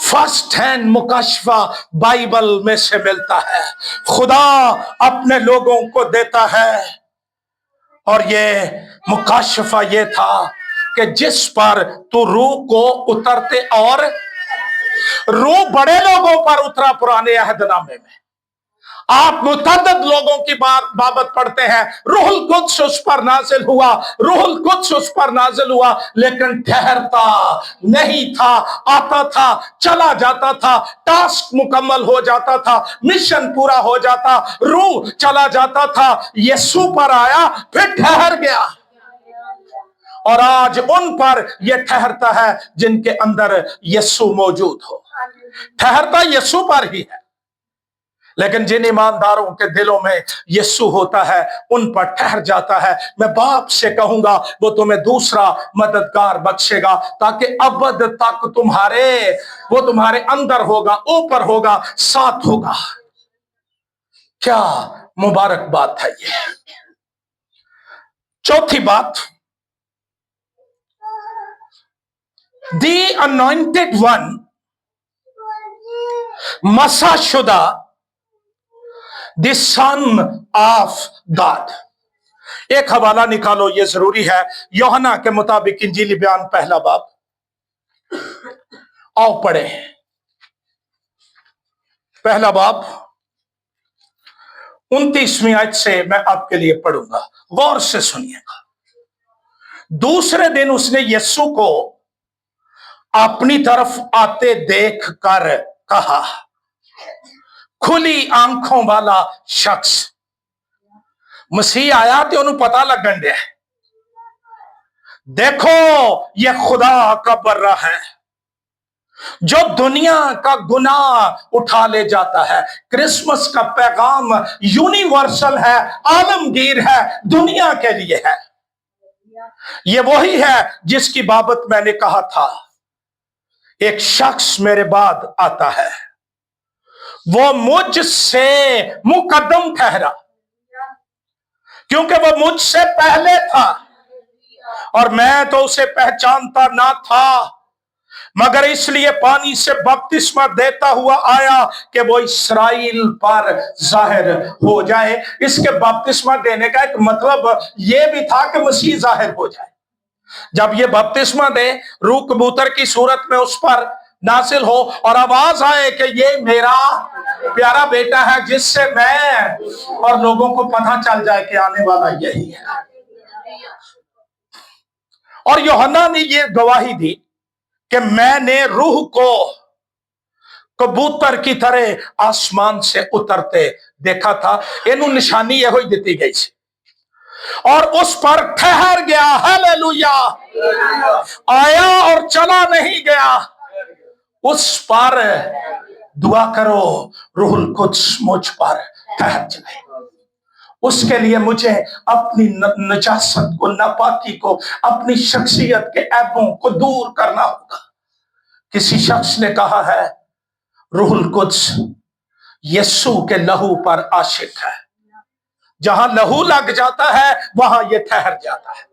फर्स्ट हैंड मुकाशफा बाइबल में से मिलता है, खुदा अपने लोगों को देता है। और ये मुकाशफा ये था कि जिस पर तू रूह को उतरते, और रूह बड़े लोगों पर उतरा पुराने अहदनामे में। आप मुतअद्दिद लोगों की बाबत पढ़ते हैं, रूहुल कुद्स उस पर नाजिल हुआ, रूहुल कुद्स उस पर नाजिल हुआ, लेकिन ठहरता नहीं था। आता था, चला जाता था, टास्क मुकम्मल हो जाता था, मिशन पूरा हो जाता, रूह चला जाता था, यीशु पर आया, फिर ठहर गया। और आज उन पर यह ठहरता है जिनके अंदर यीशु मौजूद हो। ठहरता यीशु पर ही है, लेकिन जिन ईमानदारों के दिलों में यीशु होता है उन पर ठहर जाता है। मैं बाप से कहूंगा वो तुम्हें दूसरा मददगार बख्शेगा, ताकि अबद तक वो तुम्हारे अंदर होगा, ऊपर होगा, साथ होगा। क्या मुबारक बात है ये। चौथी बात, दी अनॉइंटेड वन, मसा शुदा, द सन ऑफ गॉड। एक हवाला निकालो, ये जरूरी है। यूहन्ना के मुताबिक इंजीली बयान पहला बाब, आओ पढ़े। पहला बाब 29वीं आयत से मैं आपके लिए पढ़ूंगा, गौर से सुनिएगा। दूसरे दिन उसने यीशु को अपनी तरफ आते देख कर कहा, खुली आंखों वाला शख्स। मसीह आया तो उन्हें पता लगन दिया, देखो ये खुदा का बर्रा है जो दुनिया का गुनाह उठा ले जाता है। क्रिसमस का पैगाम यूनिवर्सल है, आलमगीर है, दुनिया के लिए है। ये वही है जिसकी बाबत मैंने कहा था, एक शख्स मेरे बाद आता है, वो मुझसे मुकद्दम ठहरा, क्योंकि वो मुझसे पहले था और मैं तो उसे पहचानता ना था, मगर इसलिए पानी से बपतिस्मा देता हुआ आया कि वो इस्राएल पर जाहिर हो जाए। इसके बपतिस्मा देने का एक मतलब ये भी था कि मसीह जाहिर हो जाए। जब ये बपतिस्मा दे, रूह कबूतर की सूरत में उस पर नासिल हो और आवाज आए कि ये मेरा प्यारा बेटा है जिससे मैं, और लोगों को पता चल जाए कि आने वाला यही है। और यूहन्ना ने ये गवाही दी कि मैंने रूह को कबूतर की तरह आसमान से उतरते देखा था। इन्हों निशानी यही दी गई थी, और उस पर ठहर गया। हालेलुया। आया और चला नहीं गया, उस पर दुआ करो रूहुल कुद्स मुझ पर ठहर जाए। उसके लिए मुझे अपनी नजासत को, नापाकी को, अपनी शख्सियत के ऐबों को दूर करना होगा। किसी शख्स ने कहा है रूहुल कुद्स यीशु के लहू पर आशिक है, जहां लहू लग जाता है वहां ये ठहर जाता है।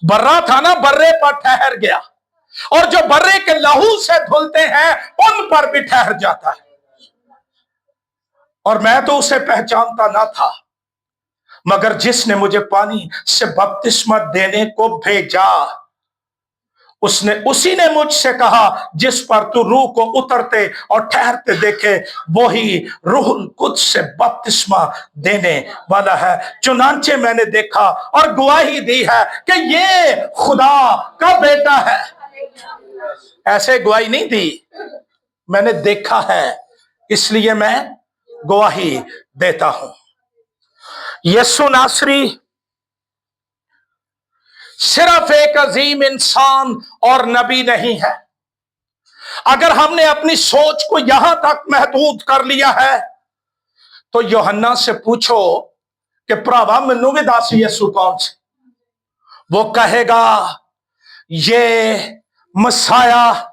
बर्रा था ना, बर्रे पर ठहर गया, और जो बर्रे के लहू से धुलते हैं उन पर भी ठहर जाता है। और मैं तो उसे पहचानता ना था, मगर जिसने मुझे पानी से बपतिस्मा देने को भेजा, उसी ने मुझसे कहा जिस पर तू रूह को उतरते और ठहरते देखे वही रूहुल कुद्स से बपतिस्मा देने वाला है। चुनांचे मैंने देखा और गवाही दी है कि ये खुदा का बेटा है। ऐसे गवाही नहीं दी, मैंने देखा है, इसलिए मैं गवाही देता हूं। यीशु नासरी सिर्फ एक अजीम इंसान और नबी नहीं है। अगर हमने अपनी सोच को यहां तक महदूद कर लिया है तो यूहन्ना से पूछो कि भरावा मैनू भी दस यीशु कौन से। वो कहेगा ये मसाया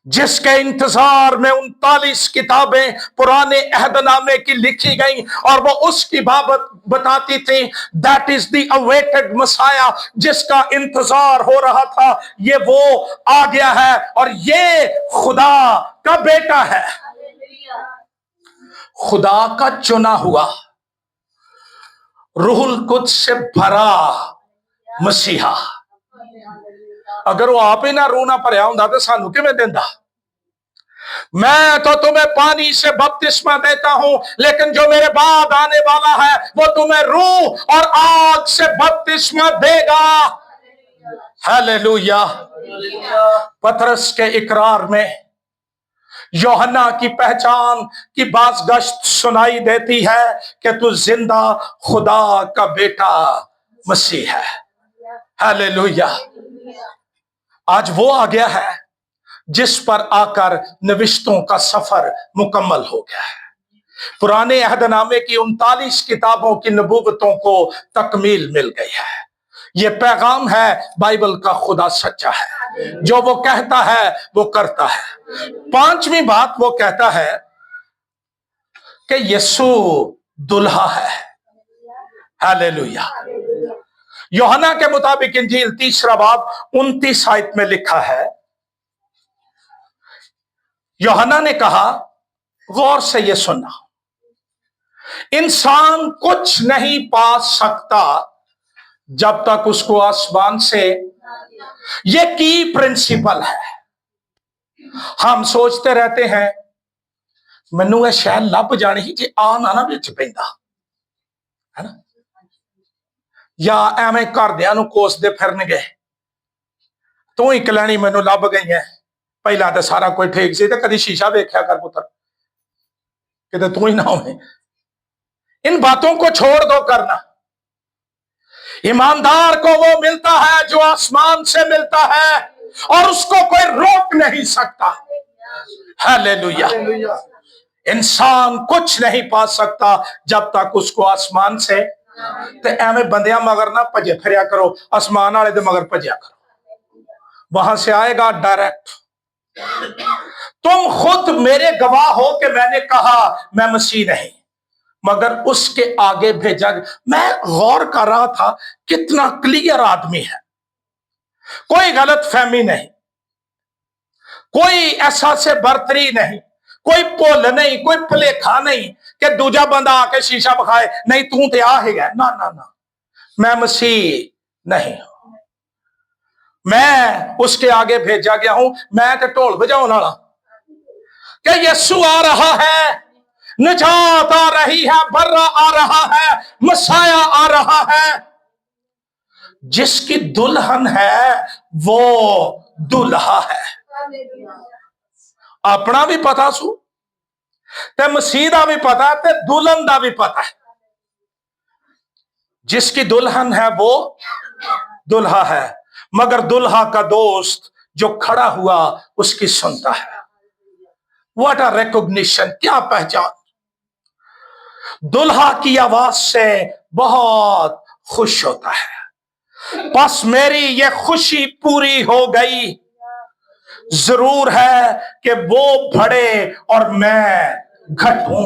जिसके इंतजार में 39 किताबें पुराने अहदनामे की लिखी गई और वो उसकी बाबत बताती थी, that is the awaited Messiah, जिसका इंतजार हो रहा था, ये वो आ गया है और ये खुदा का बेटा है, खुदा का चुना हुआ, रूहुल कुद्स से भरा मसीहा। अगर वो आप ही ना रूह ना भरिया होंदा तो सानू किवें देंदा। मैं तो तुम्हें पानी से बपतिस्मा देता हूं, लेकिन जो मेरे बाद आने वाला है वो तुम्हें रूह और आग से बपतिस्मा देगा। हालेलुया। पतरस के इकरार में यूहन्ना की पहचान की बाज़गश्त सुनाई देती है कि तू जिंदा खुदा का बेटा मसीह है। हालेलुया। आज वो आ गया है जिस पर आकर नविश्तों का सफर मुकम्मल हो गया है। पुराने अहदनामे की 39 किताबों की नबूवतों को तकमील मिल गई है। ये पैगाम है बाइबल का, खुदा सच्चा है, जो वो कहता है वो करता है। पांचवी बात वो कहता है कि यीशु दुल्हा है। हालेलुया। यूहन्ना के मुताबिक इंजील 3 बाब 29 आयत में लिखा है, यूहन्ना ने कहा, गौर से ये सुनना, इंसान कुछ नहीं पा सकता जब तक उसको आसमान से, ये की प्रिंसिपल है। हम सोचते रहते हैं मैनू ये शह लभ जानी ही जे आ ना विच पैंदा, है ना, या एवें घरदियां नूं कोसदे फिरनगे तू ही कलैनी मैनू लभ गई है, पहला तो सारा कोई ठीक सी, तो कभी शीशा वेख्या कर पुत्र, किते तू ही ना होवे। इन बातों को छोड़ दो करना। ईमानदार को वो मिलता है जो आसमान से मिलता है और उसको कोई रोक नहीं सकता। हालेलुया। इंसान कुछ नहीं पा सकता जब तक उसको आसमान से, तो एवें बंदियां मगर ना भजे फिरया करो, आसमान वाले दे मगर भजया करो, वहां से आएगा डायरेक्ट। तुम खुद मेरे गवाह हो कि मैंने कहा मैं मसीह नहीं, मगर उसके आगे भेजा। मैं गौर कर रहा था कितना क्लियर आदमी है, कोई गलत फहमी नहीं, कोई ऐसा से बर्तरी नहीं, कोई भुल नहीं, कोई भुलेखा नहीं कि दूजा बंदा आके शीशा बखाए नहीं तू ते आ है, ना ना ना, मैं मसीह नहीं हूं, मैं उसके आगे भेजा गया हूं। मैं तो ढोल बजाने वाला कि यीशु आ रहा है, निजात आ रही है, बर्रा आ रहा है, मसाया आ रहा है। जिसकी दुल्हन है वो दुल्हा है। अपना भी पता सू ते मसीह दा भी पता ते दुल्हन दा भी पता है। जिसकी दुल्हन है वो दुल्हा है, मगर दुल्हा का दोस्त जो खड़ा हुआ उसकी सुनता है। व्हाट अ रिकॉग्निशन, क्या पहचान। दुल्हा की आवाज से बहुत खुश होता है। बस मेरी ये खुशी पूरी हो गई। जरूर है कि वो बढ़े और मैं घटूं।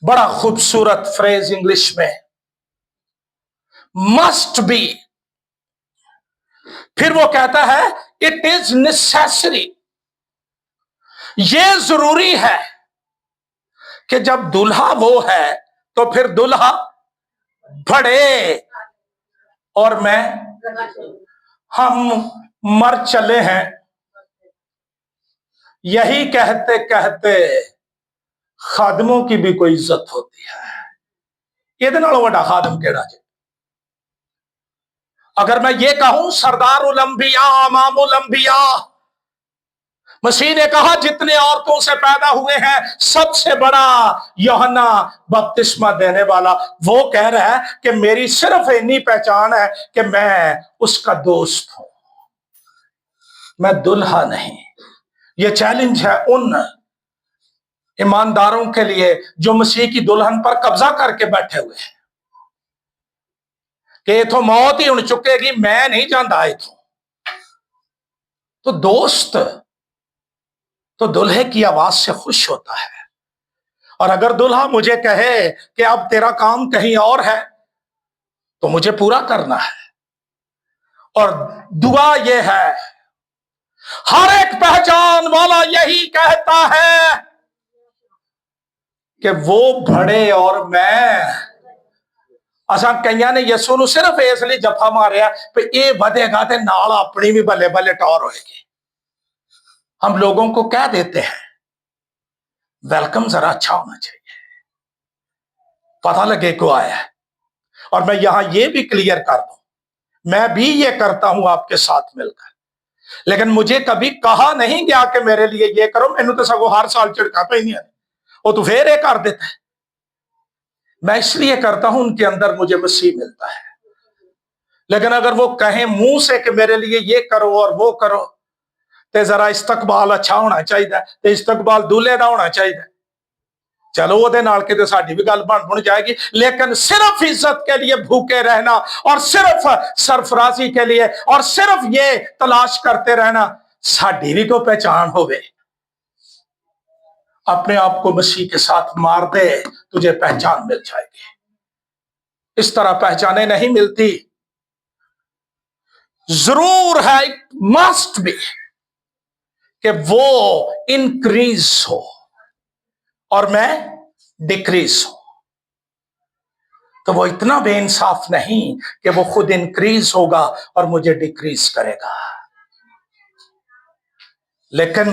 बड़ा खूबसूरत फ्रेज इंग्लिश में, मस्ट बी। फिर वो कहता है इट इज नेसेसरी। ये जरूरी है कि जब दुल्हा वो है तो फिर दुल्हा बढ़े और मैं। हम मर चले हैं यही कहते कहते खादमों की भी कोई इज्जत होती है। ਇਹਦੇ ਨਾਲੋਂ ਵੱਡਾ खादम केड़ा जी? अगर मैं ये कहूं सरदार उल अंबिया इमाम उल अंबिया, मसीह ने कहा जितने औरतों से पैदा हुए हैं सबसे बड़ा यूहन्ना बपतिस्मा देने वाला, वो कह रहा है कि मेरी सिर्फ इतनी पहचान है कि मैं उसका दोस्त हूं, मैं दुल्हा नहीं। ये चैलेंज है उन ईमानदारों के लिए जो मसीह की दुल्हन पर कब्जा करके बैठे हुए हैं कि इथों मौत ही उन चुकेगी, मैं नहीं जानता इथों। तो दोस्त तो दुल्हे की आवाज से खुश होता है। और अगर दुल्हा मुझे कहे कि अब तेरा काम कहीं और है तो मुझे पूरा करना है। और दुआ यह है, हर एक पहचान वाला यही कहता है कि वो बढ़े और मैं। असा कईयां ने यसू नूं सिर्फ इसलिए जफा मारिया कि ये बढ़ेगा तो नाल अपनी भी बल्ले बल्ले टौर होएगी। हम लोगों को कह देते हैं वेलकम जरा अच्छा होना चाहिए, पता लगे को आया है। और मैं यहां ये भी क्लियर कर दूं, मैं भी ये करता हूं आपके साथ मिलकर, लेकिन मुझे कभी कहा नहीं गया कि मेरे लिए ये करो। मैनू तो सगों हर साल झिड़का ही नहीं है, वो तो फिर ये कर देता है। मैं इसलिए करता हूं उनके अंदर मुझे मसीह मिलता है। लेकिन अगर वो कहें मुंह से कि मेरे लिए ये करो और वो करो, तो जरा इस्तकबाल अच्छा होना चाहिए, तो इस्तकबाल दूल्हे का होना चाहिए। चलो वो नाल के साडी भी गल बन जाएगी, लेकिन सिर्फ इज्जत के लिए भूखे रहना और सिर्फ सरफराजी के लिए और सिर्फ ये तलाश करते रहना, साडी भी को पहचान होवे। अपने आप को मसीह के साथ मार दे, तुझे पहचान मिल जाएगी। इस तरह पहचाने नहीं मिलती। जरूर है, इट मस्ट बी कि वो इंक्रीज हो और मैं डिक्रीज हूं। तो वो इतना बेइंसाफ नहीं कि वो खुद इंक्रीज होगा और मुझे डिक्रीज करेगा, लेकिन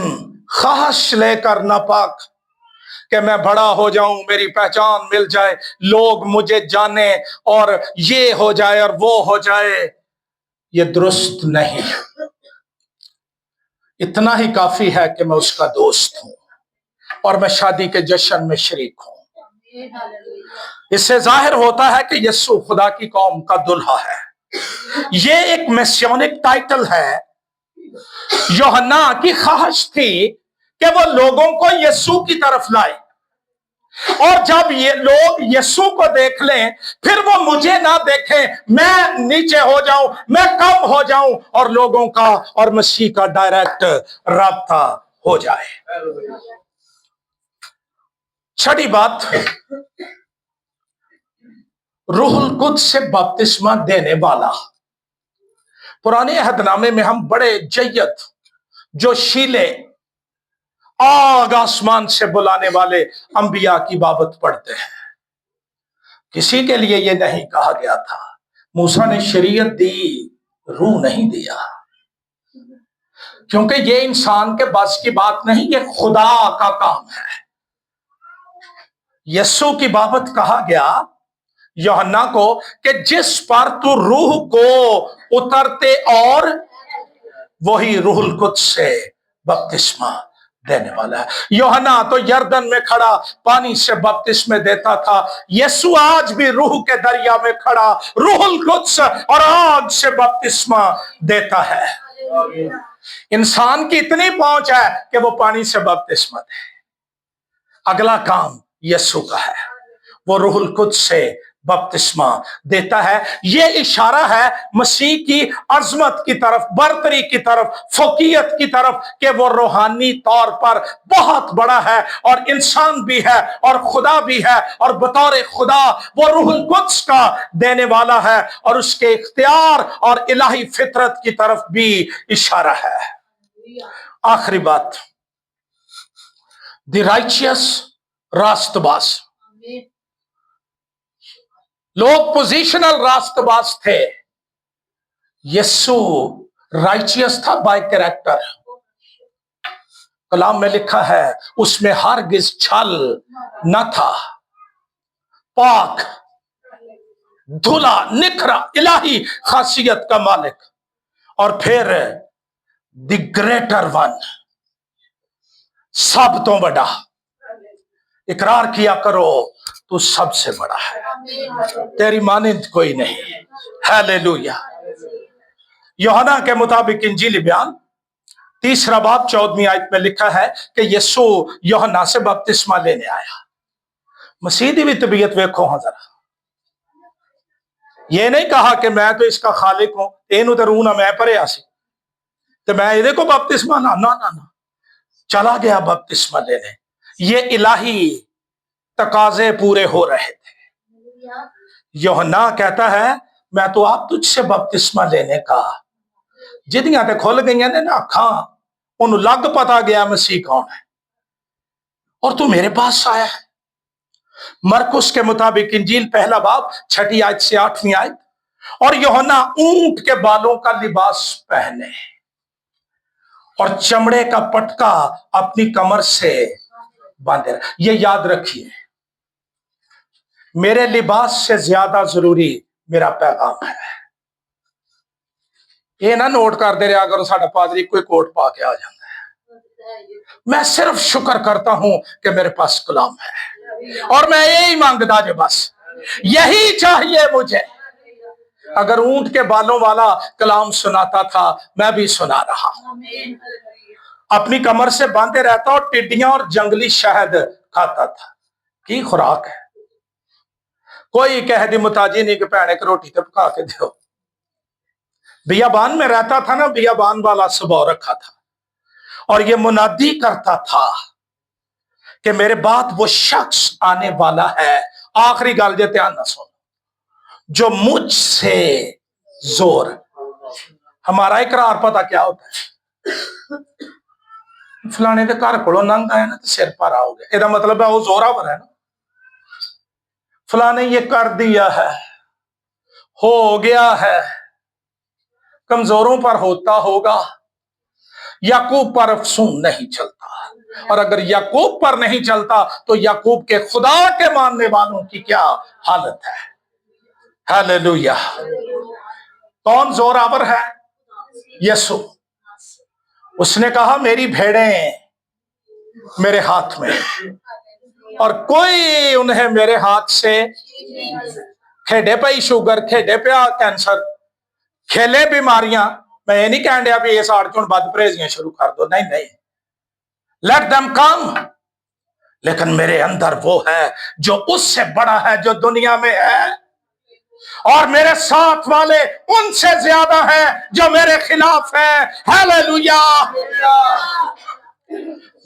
ख्वाहिश लेकर नापाक कि मैं बड़ा हो जाऊं, मेरी पहचान मिल जाए, लोग मुझे जाने और ये हो जाए और वो हो जाए, ये दुरुस्त नहीं। इतना ही काफी है कि मैं उसका दोस्त हूं और मैं शादी के जश्न में शरीक हूं। इससे जाहिर होता है कि यीशु खुदा की कौम का दुल्हा है। ये एक मेसियोनिक टाइटल है। यूहन्ना की ख्वाहिश थी कि वो लोगों को यीशु की तरफ लाए, और जब ये लोग यीशु को देख लें फिर वो मुझे ना देखें, मैं नीचे हो जाऊं, मैं कम हो जाऊं और लोगों का और मसीह का डायरेक्ट राब्ता हो जाए। छठी बात, रूहुल कुद्स से बपतिस्मा देने वाला। पुराने अहदनामे में हम बड़े जय्यद जोशीले आग आसमान से बुलाने वाले अंबिया की बाबत पढ़ते हैं। किसी के लिए यह नहीं कहा गया था। मूसा ने शरीयत दी, रूह नहीं दिया, क्योंकि ये इंसान के बस की बात नहीं, ये खुदा का काम है। यीशु की बाबत कहा गया यूहन्ना को कि जिस पर तू रूह को उतरते और वही रूहुल कुद्स से बपतिस्मा देने वाला है। यूहन्ना तो यरदन में खड़ा पानी से बपतिस्मा देता था। यीशु आज भी रूह के दरिया में खड़ा रूहुल कुद्स और आग से बपतिस्मा देता है। इंसान की इतनी पहुंच है कि वो पानी से बपतिस्मा दे। अगला काम यीशु का है। वो रूहुल कुद्स से बपतिस्मा देता है। ये इशारा है मसीह की अजमत की तरफ, बरतरी की तरफ, फौकियत की तरफ, कि वो रूहानी तौर पर बहुत बड़ा है और इंसान भी है और खुदा भी है, और बतौर खुदा वो रूहुल कुद्स का देने वाला है, और उसके इख्तियार और इलाही फितरत की तरफ भी इशारा है। आखिरी बात, द राइचियस रास्तबाज। लोग पोजिशनल रास्तबाज थे, यीशु राइचियस था बाय कैरेक्टर। कलाम में लिखा है उसमें हरगिज छल न था, पाक, धुला, निखरा, इलाही खासियत का मालिक। और फिर द ग्रेटर वन, सब तो बड़ा। इकरार किया करो तू सबसे बड़ा है, तेरी मानिंद कोई नहीं। हालेलुया। यूहन्ना के मुताबिक इंजीली बयान 3 बाब 14वीं आयत में लिखा है कि यीशु यूहन्ना से बपतिस्मा लेने आया। मसीह दी भी तबीयत वेखो हाँ जरा। ये नहीं कहा कि मैं तो इसका खालिक हूं, इनू तो रूह ना मैं परे आसी तो मैं ये को बपतिस्मा ना ना ना ना, चला गया बपतिस्मा लेने। ये इलाही तकाजे पूरे हो रहे थे। यूहन्ना कहता है मैं तो आप तुझसे बपतिस्मा लेने का, जिदियां ते खुल गई ने ना अखां, उन्होंने लग पता गया मसीह कौन है, और तू मेरे पास आया है। मरकुस के मुताबिक इंजील 1 बाब 6 आयत से 8वीं आयत, और यूहन्ना ऊंट के बालों का लिबास पहने और चमड़े का पटका अपनी कमर से बांधे। ये याद रखिए, मेरे लिबास से ज्यादा जरूरी मेरा पैगाम है। ये ना नोट करते रहा करो साडा पादरी कोई कोट पा के आ जाता है। मैं सिर्फ शुक्र करता हूं कि मेरे पास कलाम है, और मैं यही मांगता जो बस यही चाहिए मुझे। अगर ऊंट के बालों वाला कलाम सुनाता था, मैं भी सुना रहा। अपनी कमर से बांधे रहता और टिड्डियां और जंगली शहद खाता था। की खुराक है। कोई कह दी मुताजी नहीं कि भैने को रोटी तो पका के दो। बियाबान में रहता था ना, बियाबान वाला स्वभाव रखा था, और ये मुनादी करता था कि मेरे बाद वो शख्स आने वाला है, आखिरी गल जे ध्यान ना सुन, जो मुझसे जोर। हमारा इकरार पता क्या होता है, फलाने के घर को लंघ आया ना तो सिर पर हो गया, इसका मतलब है वो जोरावर है ना। फलाने ये कर दिया है, हो गया है, कमजोरों पर होता होगा। याकूब पर अफसून नहीं चलता, और अगर याकूब पर नहीं चलता तो याकूब के खुदा के मानने वालों की क्या हालत है। हालेलुया। कौन जोरावर है? यीशु। उसने कहा मेरी भेड़ें मेरे हाथ में, और कोई उन्हें मेरे हाथ से खेडे पे शुगर, खेडे पे कैंसर, खेले बीमारियां। मैं ये नहीं कह रहा भी इस आड़ चुन बद परहेजियां शुरू कर दो, नहीं नहीं, लेट देम कम। लेकिन मेरे अंदर वो है जो उससे बड़ा है जो दुनिया में है, और मेरे साथ वाले उनसे ज्यादा है जो मेरे खिलाफ है। हालेलुया।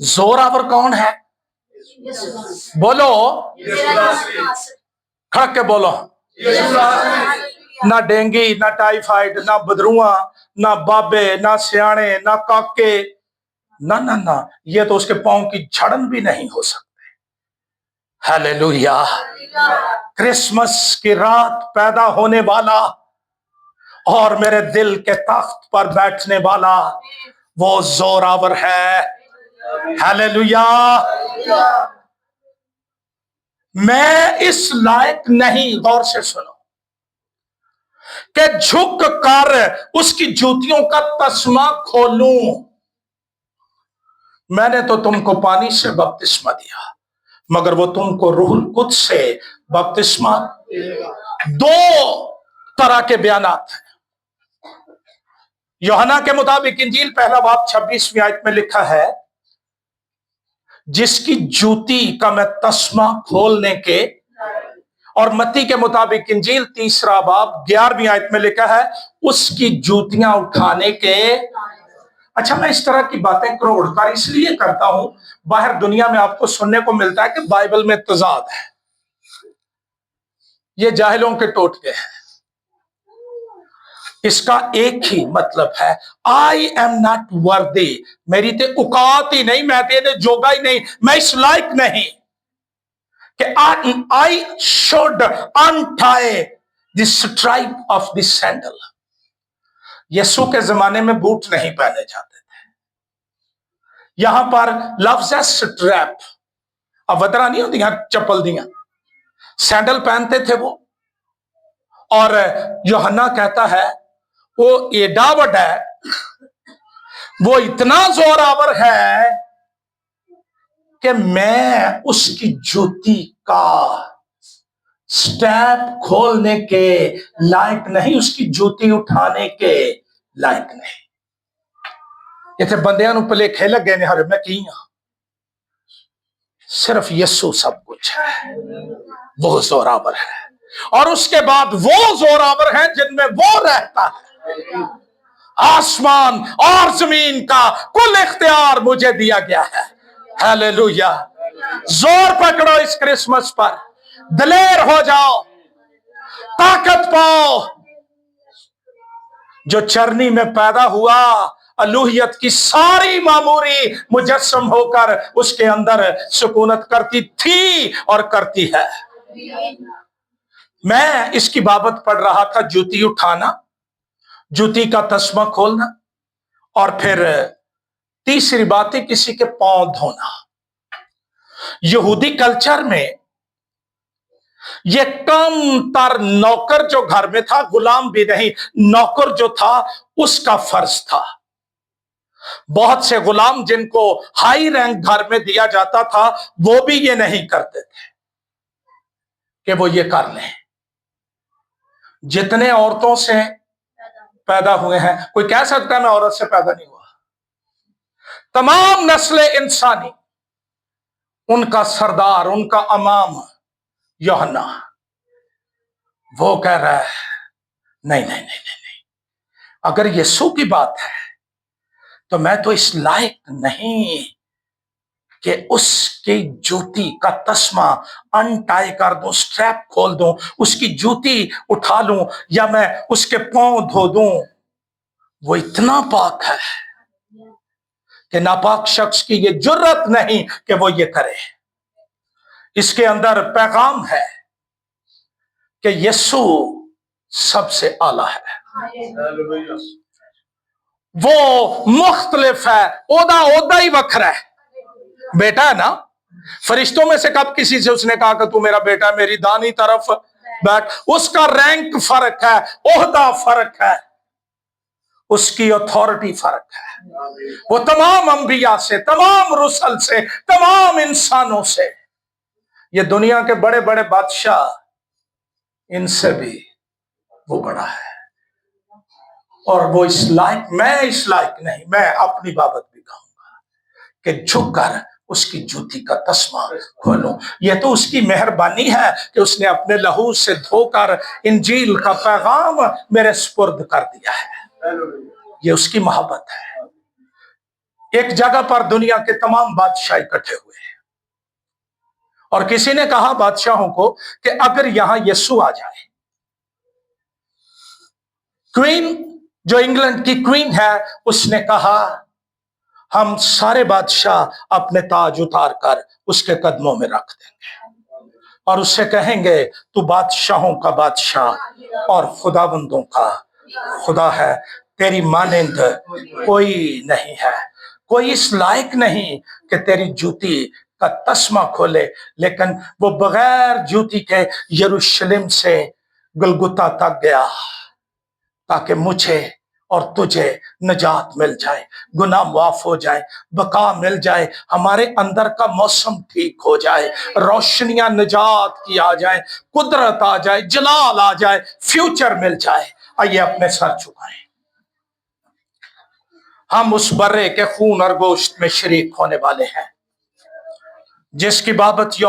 जोरावर कौन है? बोलो, खड़ के बोलो। ना डेंगी, ना टाइफाइड, ना बदरुआ, ना बाबे, ना सियाने, ना काके, ना ना ना, ये तो उसके पांव की झड़न भी नहीं हो सकते। हालेलुया। क्रिसमस की रात पैदा होने वाला और मेरे दिल के तख्त पर बैठने वाला वो जोरावर है। हालेलुया। मैं इस लायक नहीं, गौर से सुनो, कि झुक कर उसकी जूतियों का तस्मा खोलूं। मैंने तो तुमको पानी से बपतिस्मा दिया, मगर वो तुमको रूहुल कुद्स से बपतिस्मा। 2 तरह के बयानात हैं। यूहन्ना के मुताबिक इंजील 1 बाब 26वीं आयत में लिखा है जिसकी जूती का मैं तस्मा खोलने के, और मत्ती के मुताबिक इंजील 3 बाब 11वीं आयत में लिखा है उसकी जूतियां उठाने के। अच्छा, मैं इस तरह की बातें करोड़कार इसलिए करता हूं, बाहर दुनिया में आपको सुनने को मिलता है कि बाइबल में तजाद है। ये जाहिलों के टोटके हैं। इसका एक ही मतलब है, आई एम नॉट वर्दी, मेरी ते औकात ही नहीं, मैं तेरे जोगा ही नहीं, मैं इस लायक नहीं कि I should untie the stripe of the sandal. यीशु के जमाने में बूट नहीं पहने जाते थे। यहां पर लफ्ज है स्ट्रैप। अब वदरा नहीं होती चप्पल दिया, सैंडल पहनते थे वो। और यूहन्ना कहता है वो एडा बड़ा है, वो इतना जोरावर है कि मैं उसकी जूती का स्टेप खोलने के लायक नहीं, उसकी जूती उठाने के लायक नहीं। इतने बंदियां नूं भुलेखे लगे ने, हर मैं की हां, सिर्फ यीशु सब कुछ है, वो जोरावर है। और उसके बाद वो जोरावर है जिनमें वो रहता है। आसमान और जमीन का कुल इख्तियार मुझे दिया गया है। हालेलुया। जोर पकड़ो इस क्रिसमस पर, दलेर हो जाओ, ताकत पाओ। जो चरनी में पैदा हुआ, अलूहियत की सारी मामूरी मुजस्सम होकर उसके अंदर सुकूनत करती थी और करती है। मैं इसकी बाबत पढ़ रहा था, जूती उठाना, जूती का तस्मा खोलना, और फिर तीसरी बात है किसी के पांव धोना। यहूदी कल्चर में यह कम तर नौकर जो घर में था, गुलाम भी नहीं, नौकर जो था उसका फर्ज था। बहुत से गुलाम जिनको हाई रैंक घर में दिया जाता था, वो भी ये नहीं करते थे कि वो ये कर लें। जितने औरतों से पैदा हुए हैं, कोई कह सकता है मैं औरत से पैदा नहीं हुआ, तमाम नस्लें इंसानी, उनका सरदार, उनका इमाम यूहन्ना, वो कह रहा है नहीं नहीं नहीं नहीं नहीं, अगर यीशु की बात है तो मैं तो इस लायक नहीं कि उसकी जूती का तस्मा अनटाई कर दूं, स्ट्रैप खोल दूं, उसकी जूती उठा लूं, या मैं उसके पांव धो दूं। वो इतना पाक है कि नापाक शख्स की ये जुर्रत नहीं कि वो ये करे। इसके अंदर पैगाम है कि यीशु सबसे आला है, वो मुख्तलिफ है, ओदा ओदा ही वखरा है। बेटा है ना, फरिश्तों में से कब किसी से उसने कहा कि तू मेरा बेटा, मेरी दानी तरफ बैठ। उसका रैंक फर्क है, ओहदा फर्क है, उसकी अथॉरिटी फर्क है। वो तमाम अंबिया से, तमाम रुसल से, तमाम इंसानों से, ये दुनिया के बड़े बड़े बादशाह, इनसे भी वो बड़ा है। और वो इस लायक, मैं इस लायक नहीं, मैं अपनी बाबत भी कहूंगा कि झुककर उसकी जूती का तस्मा खोलूं। यह तो उसकी मेहरबानी है कि उसने अपने लहू से धोकर इंजील का पैगाम मेरे सुपुर्द कर दिया है। ये उसकी मोहब्बत है। एक जगह पर दुनिया के तमाम बादशाह इकट्ठे हुए हैं, और किसी ने कहा बादशाहों को कि अगर यहां यीशु आ जाए, क्वीन जो इंग्लैंड की क्वीन है, उसने कहा हम सारे बादशाह अपने ताज उतार कर उसके कदमों में रख देंगे और उससे कहेंगे तू बादशाहों का बादशाह और खुदाबंदों का खुदा है, तेरी मानिंद कोई नहीं है, कोई इस लायक नहीं कि तेरी जूती का तस्मा खोले। लेकिन वो बगैर जूती के यरूशलेम से गलगुता तक गया ताकि मुझे और तुझे निजात मिल जाए, गुनाह माफ हो जाए, बका मिल जाए, हमारे अंदर का मौसम ठीक हो जाए, रोशनियां निजात की आ जाए, कुदरत आ जाए, जलाल आ जाए, फ्यूचर मिल जाए। आइए अपने सर झुकाएं। हम उस बर्रे के खून और गोश्त में शरीक होने वाले हैं। جس کی بابت